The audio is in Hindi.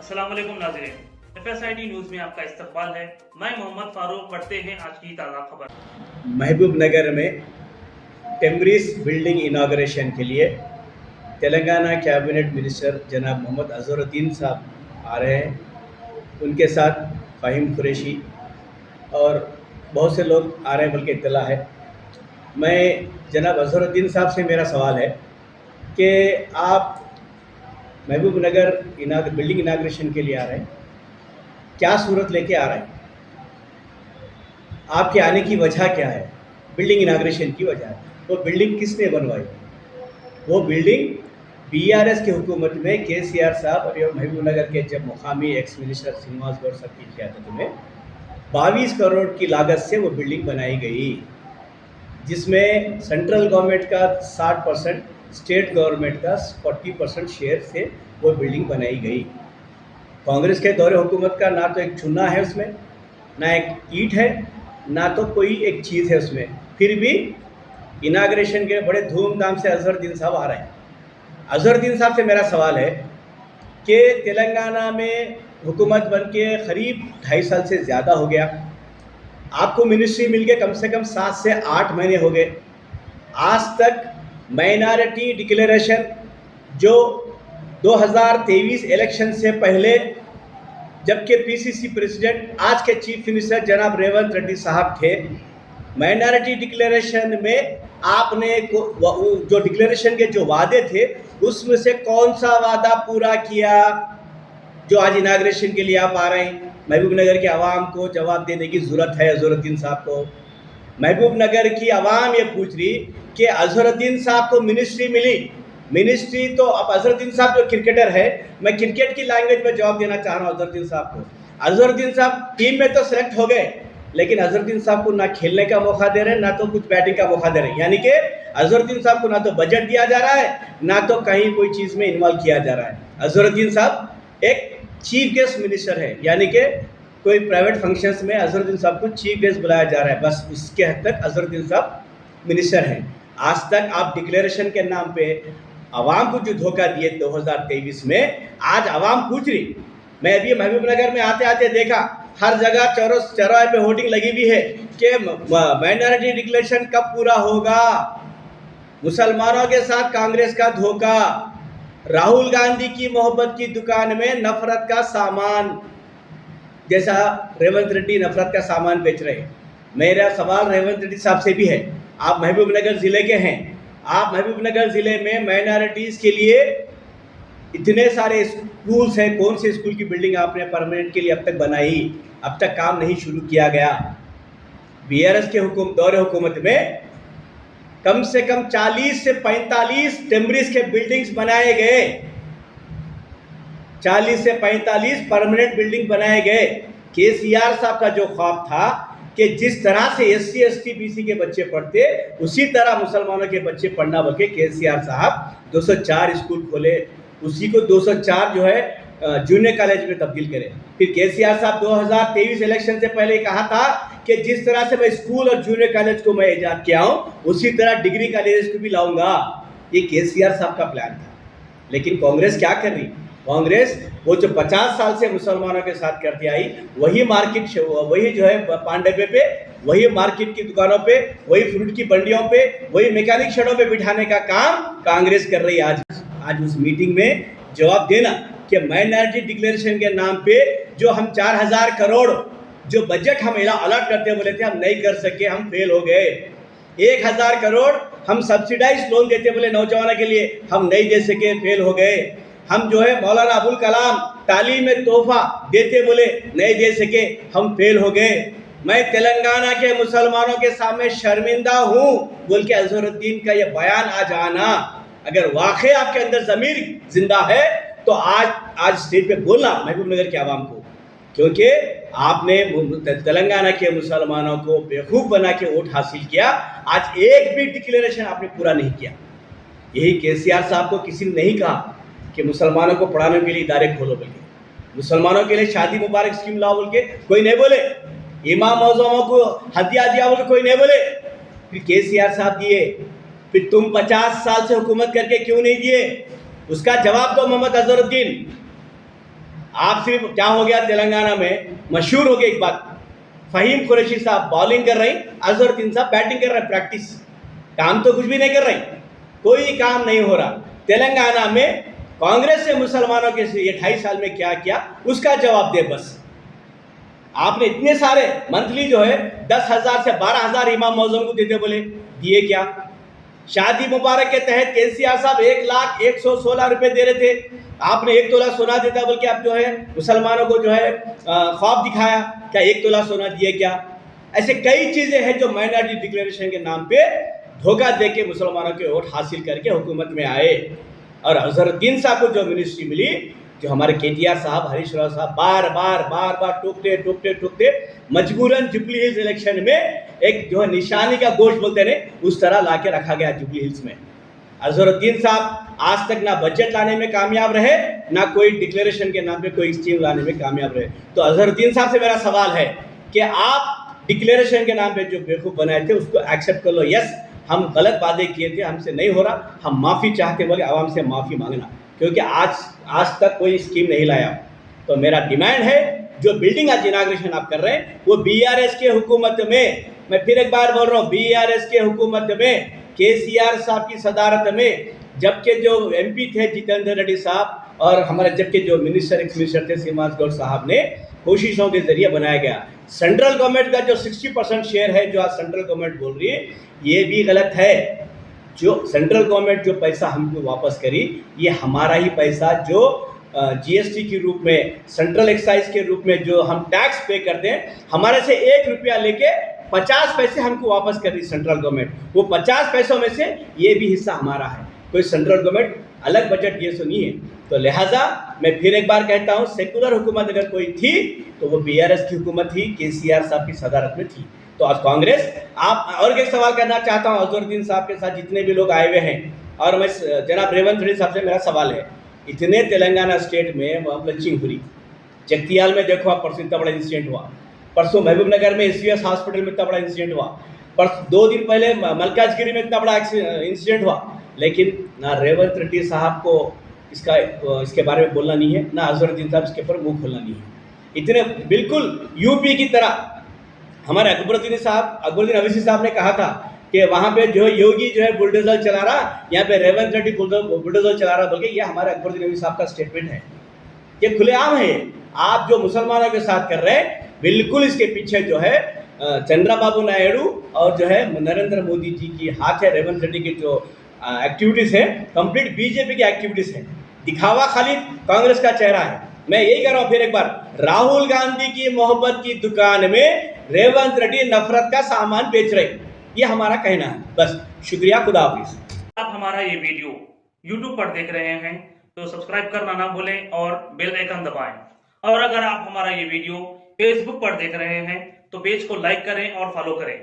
अस्सलाम वालेकुम नाज़रीन, FSID न्यूज़ में आपका इस्तकबाल है। मैं मोहम्मद फारूक। पढ़ते हैं आज की ताज़ा खबर। महबूब नगर में टेम्ब्रिस बिल्डिंग इनाग्रेशन के लिए तेलंगाना कैबिनेट मिनिस्टर जनाब मोहम्मद अजहरुद्दीन साहब आ रहे हैं। उनके साथ फ़हीम कुरैशी और बहुत से लोग आ रहे हैं बल्कि इत्तला है। मैं जनाब अजहरुद्दीन साहब से मेरा सवाल है कि आप महबूब नगर बिल्डिंग इनाग्रेशन के लिए आ रहे हैं, क्या सूरत लेके आ रहे हैं? आपके आने की वजह क्या है? बिल्डिंग इनाग्रेशन की वजह है। वो बिल्डिंग किसने बनवाई? वो बिल्डिंग बीआरएस की हुकूमत में केसीआर साहब और महबूब नगर के जब मुकामी एक्स मिनिस्टर श्रीनिवास गौड़ साहब की क़यादत में 22 करोड़ की लागत से वो बिल्डिंग बनाई गई, जिसमें सेंट्रल गवर्नमेंट का 60%, स्टेट गवर्नमेंट का 40% शेयर से वो बिल्डिंग बनाई गई। कांग्रेस के दौरे हुकूमत का ना तो एक चूना है उसमें, ना एक ईंट है, ना तो कोई एक चीज़ है उसमें, फिर भी इनाग्रेशन के बड़े धूमधाम से अजहरुद्दीन साहब आ रहे हैं। अजहरुद्दीन साहब से मेरा सवाल है कि तेलंगाना में हुकूमत बन के करीब 2.5 साल से ज़्यादा हो गया, आपको मिनिस्ट्री मिल के कम से कम 7 से 8 महीने हो गए। आज तक माइनॉरिटी डिक्लेरेशन जो 2023 इलेक्शन से पहले, जबकि पीसीसी प्रेसिडेंट आज के चीफ मिनिस्टर जनाब रेवंत रेड्डी साहब थे, माइनॉरिटी डिक्लेरेशन में आपने जो डिक्लेरेशन के जो वादे थे उसमें से कौन सा वादा पूरा किया जो आज इनाग्रेशन के लिए आप आ रहे हैं? महबूब नगर के आवाम को जवाब देने की ज़रूरत है अजहरुद्दीन साहब को। महबूब नगर की आवाम ये पूछ रही कि अजहरुद्दीन साहब को मिनिस्ट्री मिली, मिनिस्ट्री तो अब अजहरुद्दीन साहब जो क्रिकेटर है, मैं क्रिकेट की लैंग्वेज में जवाब देना चाह रहा हूँ अजहरुद्दीन साहब को। अजहरुद्दीन साहब टीम में तो सेलेक्ट हो गए, लेकिन अजहरुद्दीन साहब को ना खेलने का मौका दे रहे हैं, ना तो कुछ बैटिंग का मौका दे रहे हैं। यानी कि अजहरुद्दीन साहब को ना तो बजट दिया जा रहा है, ना तो कहीं कोई चीज़ में इन्वॉल्व किया जा रहा है। अजहरुद्दीन साहब एक चीफ गेस्ट मिनिस्टर है, यानी कि कोई प्राइवेट फंक्शंस में अजहरुद्दीन साहब को चीफ गेस्ट बुलाया जा रहा है, बस उसके हद तक अजहरुद्दीन साहब मिनिस्टर हैं। आज तक आप डिक्लेरेशन के नाम पे आवाम को जो धोखा दिए 2023 में, आज आवाम पूछ रही। मैं अभी महबूब नगर में आते आते देखा हर जगह चौराहे पे होर्डिंग लगी हुई है कि माइनॉरिटी डिक्लेरेशन कब पूरा होगा, मुसलमानों के साथ कांग्रेस का धोखा, राहुल गांधी की मोहब्बत की दुकान में नफरत का सामान, जैसा रेवंत रेड्डी नफरत का सामान बेच रहे हैं। मेरा सवाल रेवंत रेड्डी साहब से भी है, आप महबूब नगर ज़िले के हैं, आप महबूब नगर ज़िले में माइनॉरिटीज़ के लिए इतने सारे स्कूल्स हैं, कौन से स्कूल की बिल्डिंग आपने परमानेंट के लिए अब तक बनाई? अब तक काम नहीं शुरू किया गया। बीआरएस के दौरे हुकूमत में कम से कम 40 से 45 टेम्ब्रिस के बिल्डिंग्स बनाए गए, 40 से 45 परमानेंट बिल्डिंग बनाए गए। केसीआर साहब का जो ख्वाब था कि जिस तरह से SC ST BC के बच्चे पढ़ते उसी तरह मुसलमानों के बच्चे पढ़ना, बल्कि केसीआर साहब 204 स्कूल खोले, उसी को 204 जो है जूनियर कॉलेज में तब्दील करें। फिर केसीआर साहब 2023 इलेक्शन से पहले कहा था कि जिस तरह से मैं स्कूल और जूनियर कॉलेज को मैं ईजाद किया हूँ उसी तरह डिग्री कॉलेज को भी लाऊंगा। ये केसीआर साहब का प्लान था। लेकिन कांग्रेस क्या कर रही? कांग्रेस वो जो 50 साल से मुसलमानों के साथ करती आई, वही मार्केट, वही जो है पांडे पे, वही मार्केट की दुकानों पे, वही फ्रूट की मंडियों पे, वही मैकेनिक शेडों पे बिठाने का काम कांग्रेस कर रही है। आज उस मीटिंग में जवाब देना कि माइनॉरिटी डिक्लेरेशन के नाम पे जो हम 4000 करोड़ जो बजट हम अलॉट करते बोले थे, हम नहीं कर सके, हम फेल हो गए। 1000 करोड़ हम सब्सिडाइज लोन देते बोले नौजवानों के लिए, हम नहीं दे सके, फेल हो गए। हम जो है मौलाना अबुल कलाम तालीम में तोहफा देते बोले, नहीं दे सके, हम फेल हो गए। मैं तेलंगाना के मुसलमानों के सामने शर्मिंदा हूँ बोल के अजहरुद्दीन का ये बयान आज आना, अगर वाकई आपके अंदर ज़मीर जिंदा है तो आज स्टेज पे बोलना महबूब नगर के आवाम को, क्योंकि आपने तेलंगाना के मुसलमानों को बेवकूफ़ बना के वोट हासिल किया। आज एक भी डिक्लेरेशन आपने पूरा नहीं किया। यही केसीआर साहब को किसी ने नहीं कहा कि मुसलमानों को पढ़ाने के लिए इदारे खोलो बोल के, मुसलमानों के लिए शादी मुबारक स्कीम लाओ बोल के कोई नहीं बोले, इमाम मौज़ूमों को हदिया दिया बोल के कोई नहीं बोले। फिर केसीआर साहब दिए, फिर तुम 50 साल से हुकूमत करके क्यों नहीं दिए? उसका जवाब दो मोहम्मद अजहरुद्दीन। आप सिर्फ क्या हो गया तेलंगाना में, मशहूर हो गई एक बात, फहीम कुरैशी साहब बॉलिंग कर रहे हैं, अजहरुद्दीन साहब बैटिंग कर रहे हैं, प्रैक्टिस, काम तो कुछ भी नहीं कर रहे, कोई काम नहीं हो रहा। तेलंगाना में कांग्रेस से मुसलमानों के ये 2.5 साल में क्या किया उसका जवाब दे बस। आपने इतने सारे मंथली जो है 10,000 से 12,000 इमाम मौजूम को देते बोले, दिए क्या? शादी मुबारक के तहत केसीआर साहब 1,116 रुपए दे रहे थे, आपने 1 तोला सोना देता बोल के आप जो है मुसलमानों को जो है ख्वाब दिखाया, क्या 1 तोला सोना दिए क्या? ऐसे कई चीज़ें हैं जो माइनॉरिटी डिक्लेरेशन के नाम पे धोखा दे के मुसलमानों के वोट हासिल करके हुकूमत में आए। और अजहरुद्दीन साहब को जो मिनिस्ट्री मिली, जो हमारे केटीआर साहब, हरीश राव साहब बार बार टोकते मजबूरन जुबली हिल्स इलेक्शन में एक जो है निशानी का गोश्त बोलते हैं उस तरह ला के रखा गया जुबली हिल्स में। अजहरुद्दीन साहब आज तक ना बजट लाने में कामयाब रहे, ना कोई डिक्लेरेशन के नाम पे कोई स्कीम लाने में कामयाब रहे। तो अजहरुद्दीन साहब से मेरा सवाल है कि आप डिक्लेरेशन के नाम पे जो बेवकूफ़ बनाए थे उसको एक्सेप्ट कर लो। यस, हम गलत वादे किए थे, हमसे नहीं हो रहा, हम माफ़ी चाहते बोले आवाम से माफ़ी मांगना, क्योंकि आज तक कोई स्कीम नहीं लाया। तो मेरा डिमांड है जो बिल्डिंग आज इनाग्रेशन आप कर रहे हैं वो बीआरएस के हुकूमत में, मैं फिर एक बार बोल रहा हूँ, बीआरएस के हुकूमत में, केसीआर साहब की सदारत में, जबकि जो एमपी थे जितेंद्र रेड्डी साहब और हमारे जबकि जो एक्स मिनिस्टर थे श्रीनिवास गौड़ साहब ने कोशिशों के जरिए बनाया गया। सेंट्रल गवर्नमेंट का जो 60% शेयर है जो आज सेंट्रल गवर्नमेंट बोल रही है ये भी गलत है। जो सेंट्रल गवर्नमेंट जो पैसा हमको वापस करी ये हमारा ही पैसा जो जीएसटी के रूप में, सेंट्रल एक्साइज के रूप में जो हम टैक्स पे करते हैं, हमारे से 1 रुपया लेके 50 पैसे हमको वापस कर रही सेंट्रल गवर्नमेंट। वो 50 पैसों में से ये भी हिस्सा हमारा है, कोई सेंट्रल गवर्नमेंट अलग बजट ये नहीं है। तो लिहाजा मैं फिर एक बार कहता हूँ, सेकुलर हुकूमत अगर कोई थी तो वो बीआरएस की हुकूमत थी, केसीआर साहब की सदारत में थी। तो आज कांग्रेस, आप और एक सवाल करना चाहता हूँ अजहरुद्दीन साहब के साथ जितने भी लोग आए हुए हैं, और मैं जनाब रेवंत रेड्डी साहब से मेरा सवाल है, इतने तेलंगाना स्टेट में वहाँ लंचिंग हुई, जगतियाल में देखो आप परसों इतना बड़ा इंसिडेंट हुआ, परसों महबूबनगर में एसवीएस हॉस्पिटल में इतना बड़ा इंसिडेंट हुआ, परसों 2 दिन पहले मलकाजगिरी में इतना बड़ा इंसिडेंट हुआ, लेकिन ना रेवंत रेड्डी साहब को इसके बारे में बोलना नहीं है, ना अजहरुद्दीन साहब इसके ऊपर मुंह खोलना नहीं है। इतने बिल्कुल यूपी की तरह हमारे अकबरुद्दीन अवैसी साहब ने कहा था कि वहाँ पे जो है योगी जो है बुलडोजर चला रहा, यहाँ पे रेवंत रेड्डी बुलडोजर चला रहा बोल के, ये हमारे अकबरुद्दीन अवैसी साहब का स्टेटमेंट है, ये खुलेआम है। आप जो मुसलमानों के साथ कर रहे हैं, बिल्कुल इसके पीछे जो है चंद्रबाबू नायडू और जो है नरेंद्र मोदी जी की हाथ है। रेवंत रेड्डी की जो एक्टिविटीज़ है कंप्लीट बीजेपी की एक्टिविटीज़ है, दिखावा खाली कांग्रेस का चेहरा है। मैं यही कह रहा हूँ फिर एक बार, राहुल गांधी की मोहब्बत की दुकान में रेवंत रेड्डी नफरत का सामान बेच रहे, ये हमारा कहना है। बस शुक्रिया, खुदा हाफिज। आप हमारा ये वीडियो YouTube पर देख रहे हैं तो सब्सक्राइब करना ना भूलें और बेल आइकन दबाएं। और अगर आप हमारा ये वीडियो Facebook पर देख रहे हैं तो पेज को लाइक करें और फॉलो करें।